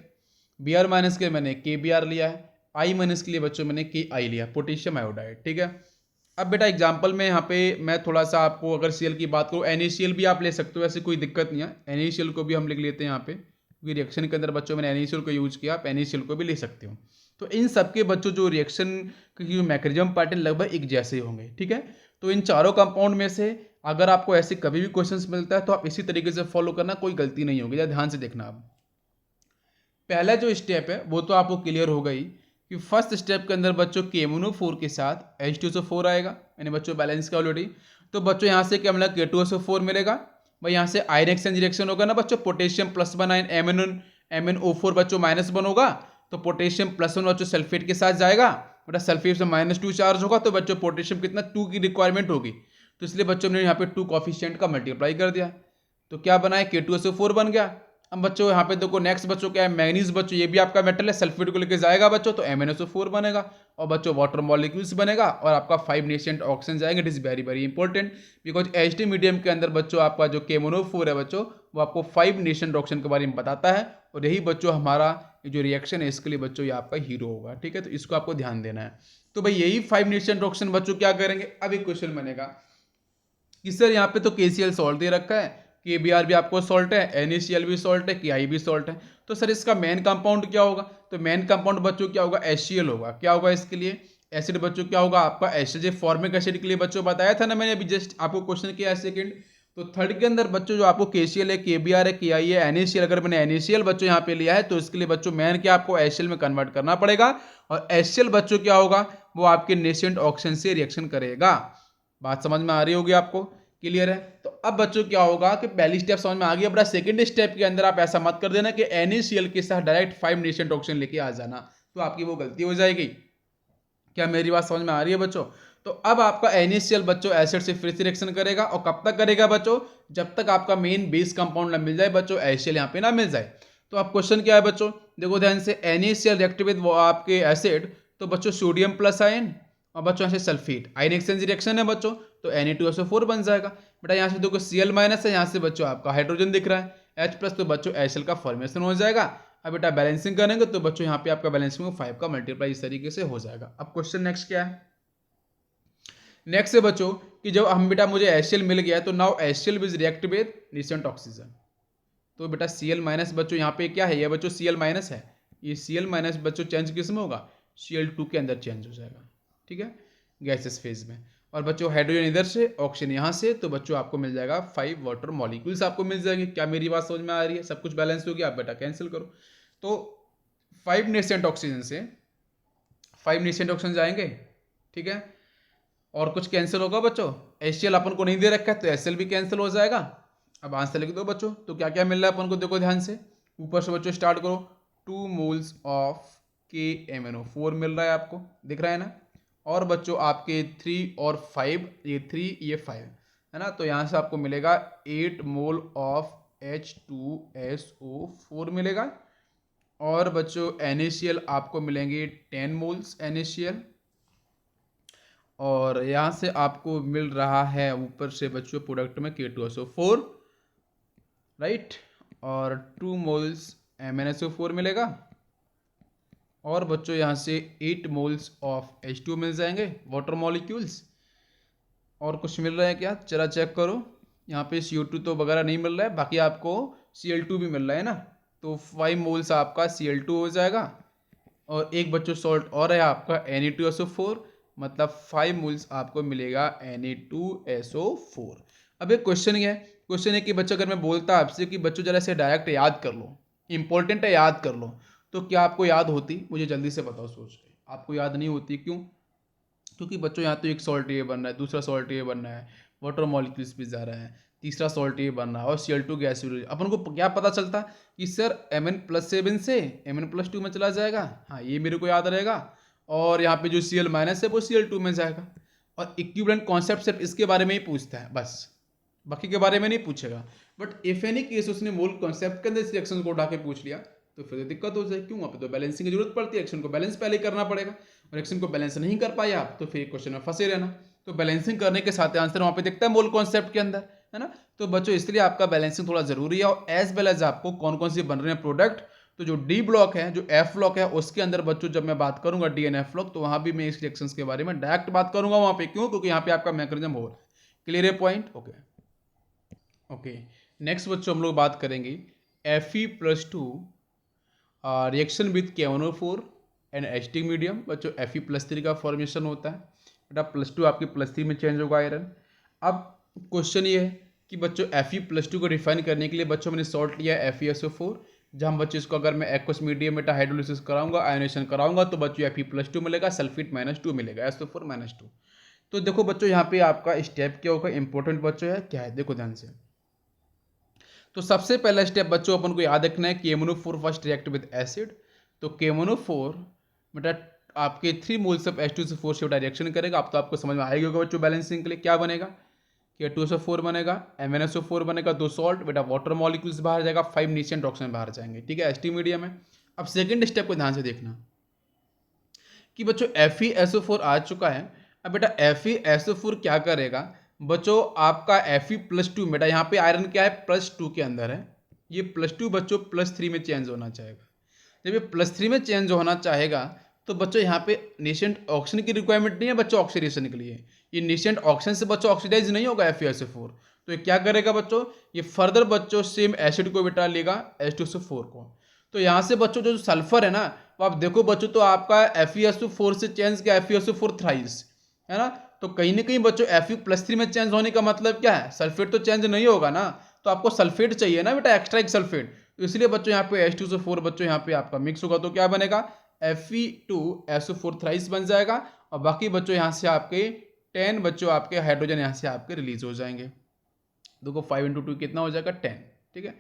Speaker 1: Br- के लिए मैंने KBr लिया है, I- के लिए बच्चों मैंने KI लिया, पोटेशियम आयोडाइड। ठीक है, अब बेटा एग्जाम्पल में यहाँ पे मैं थोड़ा सा आपको अगर Cl की बात करूँ, NaCl भी आप ले सकते हो, ऐसी कोई दिक्कत नहीं है, NaCl को भी हम लिख लेते हैं यहाँ पे, क्योंकि रिएक्शन के अंदर बच्चों मैंने NaCl को यूज किया, आप NaCl को भी ले सकते हो। तो इन सबके बच्चों जो रिएक्शन की मैकेनिज्म पैटर्न लगभग एक जैसे होंगे। ठीक है, तो इन चारों कंपाउंड में से अगर आपको ऐसे कभी भी क्वेश्चन मिलता है तो आप इसी तरीके से फॉलो करना, कोई गलती नहीं होगी, ध्यान से देखना। आप पहला जो स्टेप है वो तो आपको क्लियर हो गई कि फर्स्ट स्टेप के अंदर बच्चों KMnO4 के साथ H2SO4 आएगा, मैंने बच्चों बैलेंस किया ऑलरेडी। तो बच्चों यहाँ से क्या मिला, K2SO4 मिलेगा भाई, यहाँ से आयन एक्सचेंज रिएक्शन होगा ना बच्चों, पोटेशियम +1 आयन MnO4 बच्चों -1 होगा, तो पोटेशियम +1 बच्चों सल्फेट के साथ जाएगा, बेटा सल्फेट से -2 चार्ज होगा, तो बच्चों पोटेशियम कितना 2 की रिक्वायरमेंट होगी, तो इसलिए बच्चों ने यहाँ पे 2 कॉफिशिएंट का मल्टीप्लाई कर दिया, तो क्या बना है K2SO4 बन गया। अब बच्चों यहाँ पे देखो नेक्स्ट बच्चों क्या है, मैग्नीज बच्चों ये भी आपका मेटल है, सल्फेट को लेके जाएगा बच्चों, तो MnSO4 बनेगा और बच्चों वाटर मॉलिक्यूल्स बनेगा और आपका 5 नेशेंट ऑक्सीजन जाएंगे। It is very very important, because H2 medium के अंदर बच्चों आपका जो KMnO4 है बच्चों, वो आपको 5 नेशेंट ऑक्सीजन के बारे में बताता है, और यही बच्चों हमारा जो रिएक्शन है इसके लिए बच्चों ये आपका हीरो होगा। ठीक है, तो इसको आपको ध्यान देना है। तो भाई यही 5 नेशेंट ऑक्सीजन बच्चों क्या करेंगे, अब एक क्वेश्चन बनेगा कि सर यहाँ पे तो KCl सॉल्ट दे रखा है, KBr भी आपको सॉल्ट है, NaCl भी सॉल्ट है, KI भी सॉल्ट है, तो सर इसका मेन कंपाउंड क्या होगा, तो मेन कंपाउंड बच्चों क्या होगा, HCl होगा। क्या होगा इसके लिए, एसिड बच्चों क्या होगा आपका HCl, फॉर्मिक एसिड के लिए बच्चों बताया था ना मैंने अभी जस्ट आपको क्वेश्चन किया है सेकंड। तो थर्ड के अंदर बच्चों जो आपको KCl है, KBr है, KI है, NaCl, अगर मैंने NaCl बच्चों यहाँ पे लिया है तो इसके लिए बच्चों मेन क्या आपको HCl में कन्वर्ट करना पड़ेगा, और HCl बच्चों क्या होगा, वो आपके नेशेंट ऑक्सीजन से रिएक्शन करेगा। बात समझ में आ रही होगी आपको, क्लियर है। तो अब बच्चों क्या होगा कि पहली स्टेप समझ में आ गई, अपना सेकंड स्टेप के अंदर आप ऐसा मत कर देना कि NaCl के साथ डायरेक्ट 5 नेशेंट ऑक्सीजन लेके आ जाना, तो आपकी वो गलती हो जाएगी। क्या मेरी बात समझ में आ रही है बच्चों। तो अब आपका NaCl बच्चों एसिड से फिर से रिएक्शन करेगा, और कब तक करेगा बच्चों, जब तक आपका मेन बेस कंपाउंड ना मिल जाए बच्चों, HCl यहाँ पे ना मिल जाए। तो अब क्वेश्चन क्या है बच्चों, देखो ध्यान से, NaCl रिएक्ट विद वो आपके एसिड, तो बच्चों सोडियम प्लस आयन, और बच्चों यहाँ से सल्फेट, आयन एक्सचेंज रिएक्शन है बच्चों, तो Na2SO4 बन जाएगा। बेटा यहाँ से देखो Cl माइनस है, यहाँ से बच्चों आपका हाइड्रोजन दिख रहा है H प्लस, तो बच्चों HL का फॉर्मेशन हो जाएगा। अब बेटा बैलेंसिंग करेंगे तो बच्चों यहाँ पे आपका बैलेंसिंग 5 का मल्टीप्लाई इस तरीके से हो जाएगा। अब क्वेश्चन नेक्स्ट क्या है, नेक्स्ट है बच्चों कि जब हम बेटा मुझे HCl मिल गया, तो now HCl which react with nascent oxygen, तो बेटा Cl माइनस बच्चों यहाँ पे क्या है, ये बच्चों Cl माइनस है, ये Cl माइनस बच्चों चेंज किस में होगा, Cl2 के अंदर चेंज हो जाएगा, ठीक है, गैसेस फेज में। और बच्चों हाइड्रोजन इधर से, ऑक्सीजन यहाँ से, तो बच्चों आपको मिल जाएगा 5 वाटर मॉलिक्यूल्स आपको मिल जाएंगे। क्या मेरी बात समझ में आ रही है, सब कुछ बैलेंस हो गया, आप बेटा कैंसिल करो, तो 5 नेसेंट ऑक्सीजन से 5 नेसेंट ऑक्सीजन जाएंगे, ठीक है, और कुछ कैंसिल होगा बच्चों, HCl अपन को नहीं दे रखा है तो HCl भी कैंसिल हो जाएगा। अब आंसर लिख दो बच्चों, तो क्या क्या मिल रहा है अपन को, देखो ध्यान से, ऊपर से बच्चों स्टार्ट करो, 2 मोल्स ऑफ KMnO4 मिल रहा है आपको, दिख रहा है ना, और बच्चों आपके 3 और 5, ये 3 ये 5 है ना, तो यहाँ से आपको मिलेगा 8 मोल ऑफ H2SO4 मिलेगा, और बच्चों NaCl आपको मिलेंगे 10 मोल्स NaCl, और यहाँ से आपको मिल रहा है ऊपर से बच्चों प्रोडक्ट में K2SO4, राइट, और 2 मोल्स MnSO4 मिलेगा, और बच्चों यहाँ से 8 मोल्स ऑफ H2 मिल जाएंगे वाटर मॉलिक्यूल्स। और कुछ मिल रहा है क्या, चला चेक करो, यहाँ पे CO2 तो वगैरह नहीं मिल रहा है, बाकी आपको Cl2 भी मिल रहा है ना, तो 5 मोल्स आपका Cl2 हो जाएगा, और एक बच्चों सॉल्ट और है आपका Na2SO4, मतलब 5 मोल्स आपको मिलेगा Na2SO4। अब एक क्वेश्चन है, क्वेश्चन है कि बच्चों अगर मैं बोलता आपसे कि बच्चों जरा से डायरेक्ट याद कर लो, इंपॉर्टेंट है याद कर लो, तो क्या आपको याद होती, मुझे जल्दी से बताओ सोच के, आपको याद नहीं होती, क्यों, क्योंकि बच्चों यहाँ तो एक सॉल्ट ये बन रहा है, दूसरा सॉल्ट ये बन रहा है, वाटर मॉलिक्यूल्स भी जा रहा है, तीसरा सॉल्ट ये बन रहा है, और Cl2 गैस, अपन को क्या पता चलता कि सर Mn+7 से Mn+2 में चला जाएगा, हाँ ये मेरे को याद रहेगा, और यहाँ पे जो Cl माइनस है वो Cl2 में जाएगा, और इक्विवेलेंट कॉन्सेप्ट सिर्फ इसके बारे में ही पूछता है बस, बाकी के बारे में नहीं पूछेगा। बट इफ एनी केस उसने मूल कॉन्सेप्ट के अंदर इस रिएक्शन को उठा के पूछ लिया तो फिर दिक्कत हो जाए, क्यों, वहाँ पे तो बैलेंसिंग की जरूरत पड़ती है, एक्शन को बैलेंस पहले करना पड़ेगा, और एक्शन को बैलेंस नहीं कर पाए आप तो फिर क्वेश्चन में फंसे रहना। तो बैलेंसिंग करने के साथ आंसर वहाँ पे दिखता है मोल कॉन्सेप्ट के अंदर, है ना। तो बच्चों इसलिए आपका बैलेंसिंग थोड़ा जरूरी है, और एज वेल एज आपको कौन कौन सी बन रहे हैं प्रोडक्ट, तो जो डी ब्लॉक है, जो एफ ब्लॉक है, उसके अंदर बच्चों जब मैं बात करूंगा डी एन एफ ब्लॉक, तो वहां भी मैं इस रिएक्शंस के बारे में डायरेक्ट बात करूंगा वहां पे, क्यों, क्योंकि यहाँ पे आपका मैकेनिज्म हो रहा है। क्लियर है पॉइंट, ओके ओके। नेक्स्ट बच्चों हम लोग बात करेंगे Fe+2 reaction with KMnO4 and acetic medium. बच्चों Fe+3 का फॉर्मेशन होता है, बेटा +2 आपके +3 में चेंज होगा आयरन। अब क्वेश्चन ये है कि बच्चों Fe+2 को डिफाइन करने के लिए बच्चों मैंने सॉल्ट लिया है FeSO4, जहाँ बच्चों इसको अगर मैं एक्वस मीडियम में हाइड्रोलिसिस कराऊंगा, आयोनेशन कराऊंगा, तो बच्चों Fe+2 मिलेगा, सल्फेट -2 मिलेगा, SO4 -2। तो देखो बच्चों यहाँ पे आपका स्टेप क्या होगा, इंपॉर्टेंट बच्चों है क्या है, देखो ध्यान से। तो सबसे पहला स्टेप बच्चों अपन को याद रखना है KMnO4 first react with acid. तो KMnO4 बेटा आपके 3 मोल्स ऑफ H2SO4 से रिएक्शन करेगा। अब तो आपको समझ में आएगा बच्चों बैलेंसिंग के लिए क्या बनेगा, K2SO4 बनेगा, MnSO4 बनेगा, 2 सॉल्ट, बेटा वाटर मॉलिक्यूल्स बाहर जाएगा, 5 नीसेंट ऑक्सीजन बाहर जाएंगे, ठीक है, एसिटिक मीडियम में। अब सेकंड स्टेप को ध्यान से देखना कि बच्चों FeSO4 आ चुका है। अब बेटा FeSO4 क्या करेगा बच्चों, आपका Fe+2 बेटा यहाँ पे आयरन क्या है +2 के अंदर है, ये +2 बच्चों +3 में चेंज होना चाहेगा। जब ये +3 में चेंज होना चाहेगा तो बच्चों यहाँ पे नेसेंट ऑक्सीजन की रिक्वायरमेंट नहीं है बच्चों ऑक्सीडेशन के लिए, ये नेसेंट ऑक्सीजन से बच्चों ऑक्सीडाइज नहीं होगा FeSO4। तो ये क्या करेगा बच्चों, ये फर्दर बच्चों सेम एसिड को बेटा लेगा H2SO4 को। तो यहाँ से बच्चों जो सल्फर है ना, तो आप देखो बच्चों तो आपका FeSO4 से चेंज किया FeSO4 थ्राइस, है ना। तो कहीं ना कहीं बच्चों Fe+3 में चेंज होने का मतलब क्या है, सल्फेट तो चेंज नहीं होगा ना, तो आपको सल्फेट चाहिए ना बेटा, एक्स्ट्रा एक सल्फेट। तो इसलिए बच्चों यहाँ पे H2SO4 बच्चों यहाँ पे आपका मिक्स होगा, तो क्या बनेगा Fe2SO4 थ्राइस बन जाएगा, और बाकी बच्चों यहाँ से आपके 10 बच्चों आपके हाइड्रोजन यहाँ से आपके रिलीज हो जाएंगे। देखो 5 × 2 कितना हो जाएगा 10, ठीक है।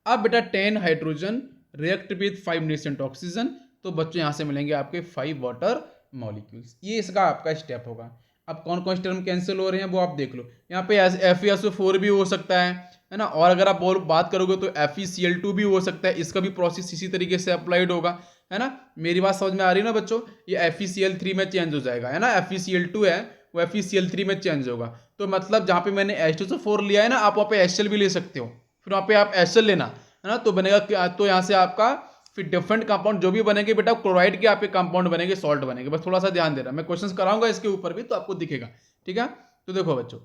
Speaker 1: अब बेटा 10 hydrogen react with 5 nascent oxygen, तो बच्चों यहाँ से मिलेंगे आपके 5 वाटर मॉलिक्यूल्स, ये इसका आपका स्टेप होगा। अब कौन कौन से टर्म कैंसिल हो रहे हैं वो आप देख लो। यहाँ पे FeSO4 भी हो सकता है ना। और अगर आप बात करोगे तो FeCl2 भी हो सकता है, इसका भी प्रोसेस इसी तरीके से अप्लाइड होगा, है ना। मेरी बात समझ में आ रही है ना बच्चों। ये FeCl3 में चेंज हो जाएगा, है ना। FeCl2 है वो FeCl3 में चेंज होगा। तो मतलब जहाँ पे मैंने H2SO4 लिया है ना, आप वहाँ पे HCl भी ले सकते हो, फिर वहाँ पे आप HCl लेना, है ना। तो बनेगा, तो यहाँ से आपका फिर डिफरेंट कंपाउंड जो भी बनेंगे बेटा, क्लोराइड के आपके कंपाउंड बनेंगे, सॉल्ट बनेंगे। बस थोड़ा सा ध्यान देना, मैं क्वेश्चंस कराऊंगा इसके ऊपर भी तो आपको दिखेगा, ठीक है। तो देखो बच्चों,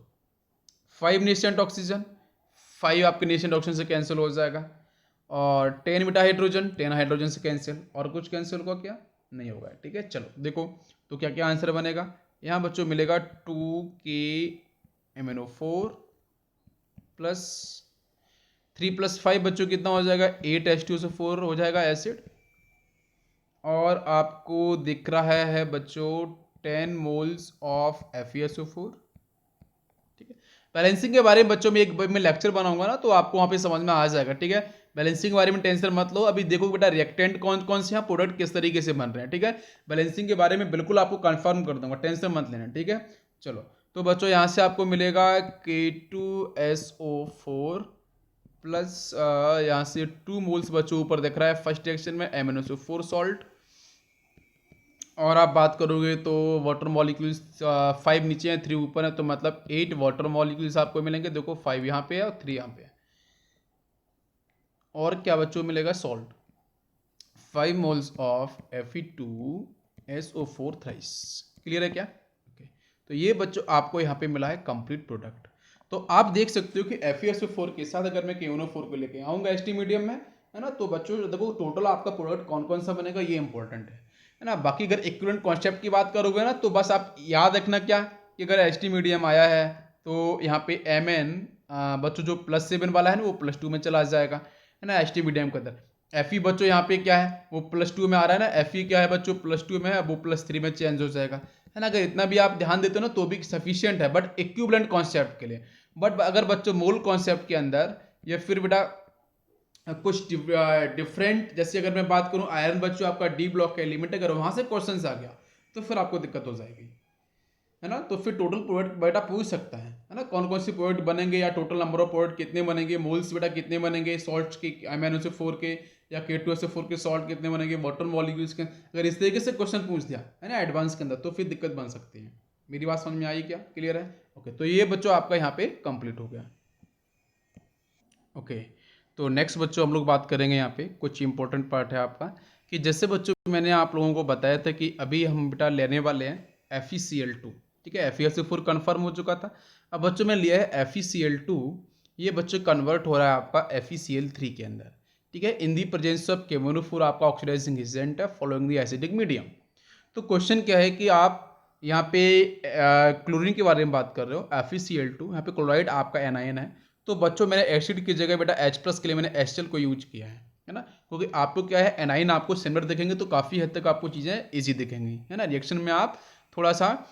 Speaker 1: 5 नेशेंट ऑक्सीजन, 5 आपके नेशेंट ऑक्सीजन से कैंसिल हो जाएगा, और 10 बीटा हाइड्रोजन, 10 हाइड्रोजन से कैंसिल, और कुछ कैंसिल होगा क्या, नहीं होगा, ठीक है। चलो देखो तो क्या क्या आंसर बनेगा। यहाँ बच्चों मिलेगा 2K प्लस 3+5 बच्चों कितना हो जाएगा, 8H2SO4 हो जाएगा एसिड। और आपको दिख रहा है बच्चों 10 मोल्स ऑफ FeSO4, ठीक है। बैलेंसिंग के बारे में बच्चों में एक मैं लेक्चर बनाऊंगा ना, तो आपको वहां पे समझ में आ जाएगा, ठीक है। बैलेंसिंग के बारे में टेंशन मत लो, अभी देखो बेटा रिएक्टेंट कौन कौन से हैं, प्रोडक्ट किस तरीके से बन रहे हैं, ठीक है। बैलेंसिंग के बारे में बिल्कुल आपको कंफर्म कर दूंगा, टेंशन मत लेना, ठीक है। चलो तो बच्चों यहाँ से आपको मिलेगा K2SO4 प्लस यहाँ से 2 मोल्स बच्चों ऊपर दिख रहा है फर्स्ट रिएक्शन में MnSO4 सॉल्ट। और आप बात करोगे तो वाटर मॉलिक्यूल्स 5 नीचे हैं, 3 ऊपर है, तो मतलब 8 वाटर मॉलिक्यूल्स आपको मिलेंगे। देखो 5 यहाँ पे है और 3 यहाँ पे है। और क्या बच्चों मिलेगा, salt 5 moles of Fe2SO4 thrice. Clear है क्या, ओके। तो ये बच्चों आपको यहाँ पे मिला है कंप्लीट प्रोडक्ट। तो आप देख सकते हो कि FeSO4 के साथ अगर मैं KNO4 को लेके आऊँगा ST मीडियम में, है ना, तो बच्चों देखो टोटल आपका प्रोडक्ट कौन कौन सा बनेगा, ये इंपॉर्टेंट है ना। बाकी अगर इक्विवेलेंट कॉन्सेप्ट की बात करोगे ना, तो बस आप याद रखना क्या कि अगर ST मीडियम आया है तो यहाँ पे Mn बच्चों जो +7 वाला है ना वो +2 में चला जाएगा, है ना, ST मीडियम के अंदर। Fe बच्चों यहाँ पे क्या है, वो +2 में आ रहा है ना, Fe क्या है बच्चों, +2 में है, वो +3 में चेंज हो जाएगा, है ना। अगर इतना भी आप ध्यान देते हो ना तो भी सफिशियंट है, बट इक्विवेलेंट कॉन्सेप्ट के लिए। बट अगर बच्चों मोल कॉन्सेप्ट के अंदर या फिर बेटा कुछ डिफरेंट, जैसे अगर मैं बात करूं आयरन बच्चों आपका डी ब्लॉक का एलिमेंट, अगर वहां से क्वेश्चन आ गया तो फिर आपको दिक्कत हो जाएगी, है ना। तो फिर टोटल प्रोडक्ट बेटा पूछ सकता है ना, कौन कौन सी प्रोडक्ट बनेंगे, या टोटल नंबर ऑफ प्रोडक्ट कितने बनेंगे, मोल्स बेटा कितने बनेंगे सॉल्ट के, MnSO4 के, या K2SO4 के सॉल्ट कितने बनेंगे, वाटर मॉलिक्यूल्स के। अगर इस तरीके से क्वेश्चन पूछ दिया है ना एडवांस के अंदर, तो फिर दिक्कत बन सकती है। मेरी बात समझ में आई क्या, क्लियर है, ओके। तो ये बच्चों आपका यहाँ पे कंप्लीट हो गया, ओके। तो नेक्स्ट बच्चों हम लोग बात करेंगे यहाँ पे कुछ इंपॉर्टेंट पार्ट है आपका, कि जैसे बच्चों मैंने आप लोगों को बताया था कि अभी हम बेटा लेने वाले हैं FeCl2, ठीक है। FeSO4 कन्फर्म हो चुका था, अब बच्चों में लिया है FeCl2, ये बच्चों कन्वर्ट हो रहा है आपका FeCl3 के अंदर, ठीक है, इन दी प्रेजेंस ऑफ KMnO4 आपका ऑक्सीडाइजिंग एजेंट है फॉलोइंग द एसिडिक मीडियम। तो क्वेश्चन क्या है कि आप यहाँ पे क्लोरीन के बारे में बात कर रहे हो, FeCl2, यहाँ पे क्लोराइड आपका एनायन है। तो बच्चों मैंने एसिड की जगह बेटा H+ के लिए मैंने HCl को यूज किया है ना, क्योंकि आपको क्या है एनाइन आपको सिमिलर दिखेंगे तो काफ़ी हद तक आपको चीज़ें ईजी दिखेंगी, है ना, रिएक्शन में आप थोड़ा सा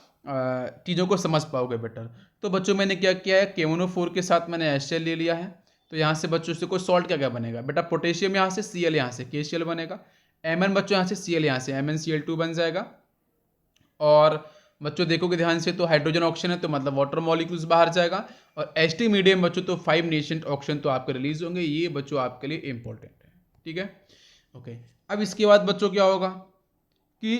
Speaker 1: चीज़ों को समझ पाओगे बेटर। तो बच्चों मैंने क्या किया है, KMnO4 के साथ मैंने HCl ले लिया है। तो यहाँ से बच्चों से कोई सॉल्ट क्या क्या बनेगा बेटा, पोटेशियम यहाँ से, Cl यहाँ से, KCl बनेगा, Mn बच्चों यहाँ से Cl यहाँ से MnCl2 बन जाएगा। और बच्चों देखोगे ध्यान से तो हाइड्रोजन ऑक्सीजन है तो मतलब वाटर मॉलिक्यूल्स बाहर जाएगा, और ST मीडियम बच्चों तो 5 नेशेंट ऑक्सीजन तो आपके रिलीज होंगे, ये बच्चों आपके लिए इंपॉर्टेंट है, ठीक है, ओके। अब इसके बाद बच्चों क्या होगा कि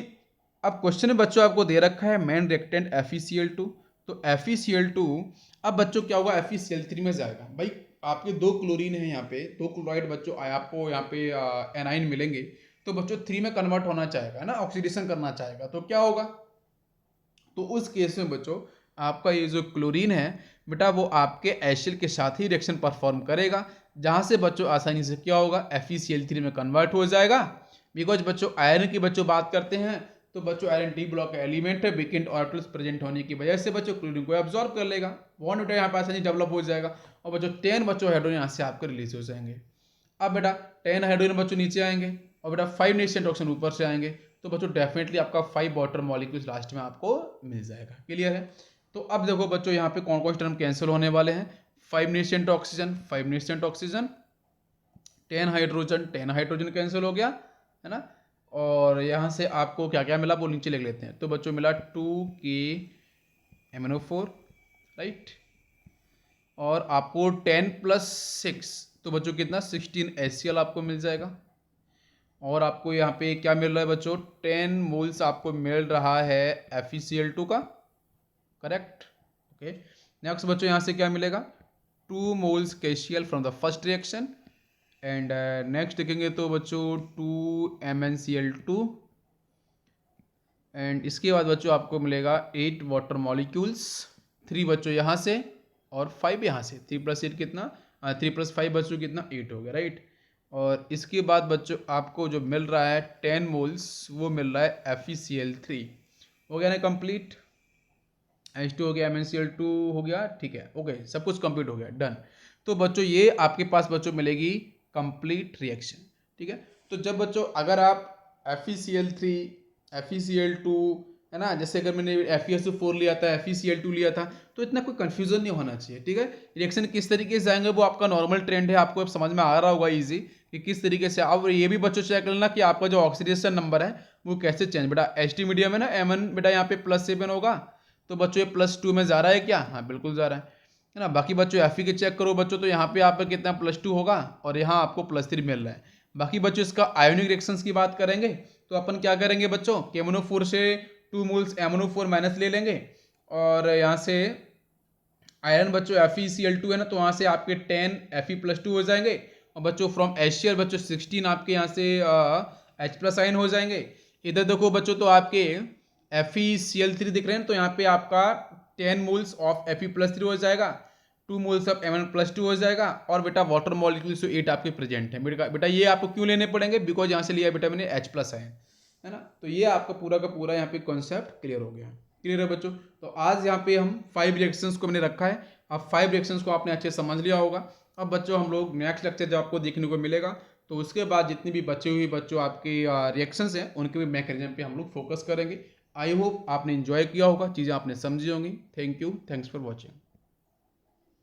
Speaker 1: अब क्वेश्चन में बच्चों आपको दे रखा है मेन रिएक्टेंट FeCl2, तो FeCl2 अब बच्चों क्या होगा FeCl3 में जाएगा। भाई आपके 2 क्लोरीन है यहाँ पे, 2 क्लोराइड बच्चों आपको यहाँ पे एनाइन मिलेंगे, तो बच्चों 3 में कन्वर्ट होना चाहेगा, है ना, ऑक्सीडेशन करना चाहेगा, तो क्या होगा, तो उस केस में बच्चों आपका ये जो क्लोरीन है बेटा वो आपके HCl के साथ ही रिएक्शन परफॉर्म करेगा, जहां से बच्चों आसानी से क्या होगा FeCl3 में कन्वर्ट हो जाएगा। बिकॉज बच्चों आयरन की बच्चों बात करते हैं तो बच्चों आयरन डी ब्लॉक का एलिमेंट है, वीकेंड ऑर्बिटल्स प्रेजेंट होने की वजह से बच्चों क्लोरीन को एब्जॉर्ब कर लेगा, बॉन्ड बेटा यहाँ पे आसानी डेवलप हो जाएगा, और बच्चों 10 बच्चों हाइड्रोजन यहाँ से आपके रिलीज हो जाएंगे। अब बेटा 10 हाइड्रोजन बच्चों नीचे आएंगे और बेटा 5 नेशेंट ऑक्सीजन ऊपर से आएंगे, तो बच्चों डेफिनेटली आपका 5 वाटर मॉलिक्यूल्स लास्ट में आपको मिल जाएगा, क्लियर है। तो अब देखो बच्चों यहाँ पे कौन कौन से टर्म कैंसिल होने वाले हैं, 5 nascent oxygen, 5 nascent oxygen, 10 hydrogen, 10 hydrogen cancel हो गया, है ना। और यहाँ से आपको क्या क्या मिला वो नीचे लिख लेते हैं। तो बच्चों मिला 2K MnO4, राइट। और आपको 10+6 तो बच्चों कितना 16 HCl आपको मिल जाएगा। और आपको यहाँ पे क्या मिल रहा है बच्चों, 10 मोल्स आपको मिल रहा है FeCl2 का, करेक्ट। ओके, नेक्स्ट बच्चों यहाँ से क्या मिलेगा, 2 moles KCl from the first reaction. And next देखेंगे तो बच्चों 2 MnCl2। एंड इसके बाद बच्चों आपको मिलेगा 8 वाटर मॉलिक्यूल्स, 3 बच्चों यहाँ से और 5 यहाँ से, 3+8 कितना, 3+5 बच्चों कितना 8 हो गया, राइट। और इसके बाद बच्चों आपको जो मिल रहा है 10 मोल्स वो मिल रहा है FeCl3। हो गया ना कंप्लीट, H2 हो गया, MnCl2 हो गया, ठीक है, ओके, सब कुछ कंप्लीट हो गया, डन। तो बच्चों ये आपके पास बच्चों मिलेगी कंप्लीट रिएक्शन, ठीक है। तो जब बच्चों अगर आप FeCl3, FeCl2, है ना, जैसे अगर मैंने FeSO4 लिया था, FeCl2 लिया था, तो इतना कोई कंफ्यूजन नहीं होना चाहिए, ठीक है। रिएक्शन किस तरीके से आएंगे वो आपका नॉर्मल ट्रेंड है, आपको अब समझ में आ रहा होगा इजी कि किस तरीके से। अब ये भी बच्चों चेक करना कि आपका जो ऑक्सीडेशन नंबर है वो कैसे चेंज, बेटा Ht मीडियम है ना, Mn बेटा यहाँ पे +7 होगा, तो बच्चों ये +2 में जा रहा है क्या, हाँ बिल्कुल जा रहा है ना। बाकी बच्चों Fe के चेक करो बच्चों, तो यहाँ पे आपका कितना +2 होगा और यहाँ आपको +3 मिल रहा है। बाकी बच्चों इसका आयोनिक रिएक्शंस की बात करेंगे तो अपन क्या करेंगे बच्चों, KMnO4 से 2 मोल्स MnO4 माइनस ले लेंगे, और यहाँ से आयरन बच्चों FeCl2 है ना, तो वहाँ से आपके 10 Fe+2 हो जाएंगे, और बच्चों फ्रॉम HCl बच्चों 16 आपके यहाँ से H+ आयन हो जाएंगे। इधर देखो बच्चों तो आपके FeCl3 दिख रहे हैं, तो यहाँ पे आपका 10 मोल्स ऑफ Fe+3 हो जाएगा, 2 मोल्स ऑफ Mn+2 हो जाएगा, और बेटा वाटर मॉलिक्यूल्स 8 आपके प्रेजेंट है। बेटा ये आपको क्यों लेने पड़ेंगे, बिकॉज यहाँ से लिया बेटा मैंने H+ आयन, है ना। तो ये आपका पूरा का पूरा यहाँ पे कॉन्सेप्ट क्लियर हो गया, क्लियर है बच्चों। तो आज यहाँ पे हम 5 रिएक्शंस को मैंने रखा है, अब 5 रिएक्शंस को आपने अच्छे समझ लिया होगा। अब बच्चों हम लोग नेक्स्ट लेक्चर जब आपको देखने को मिलेगा, तो उसके बाद जितनी भी बची हुई बच्चों आपकी रिएक्शंस हैं उनके भी मैकेनिज्म पे हम लोग फोकस करेंगे। आई होप आपने इन्जॉय किया होगा, चीज़ें आपने समझी होंगी। Thank you, thanks for watching.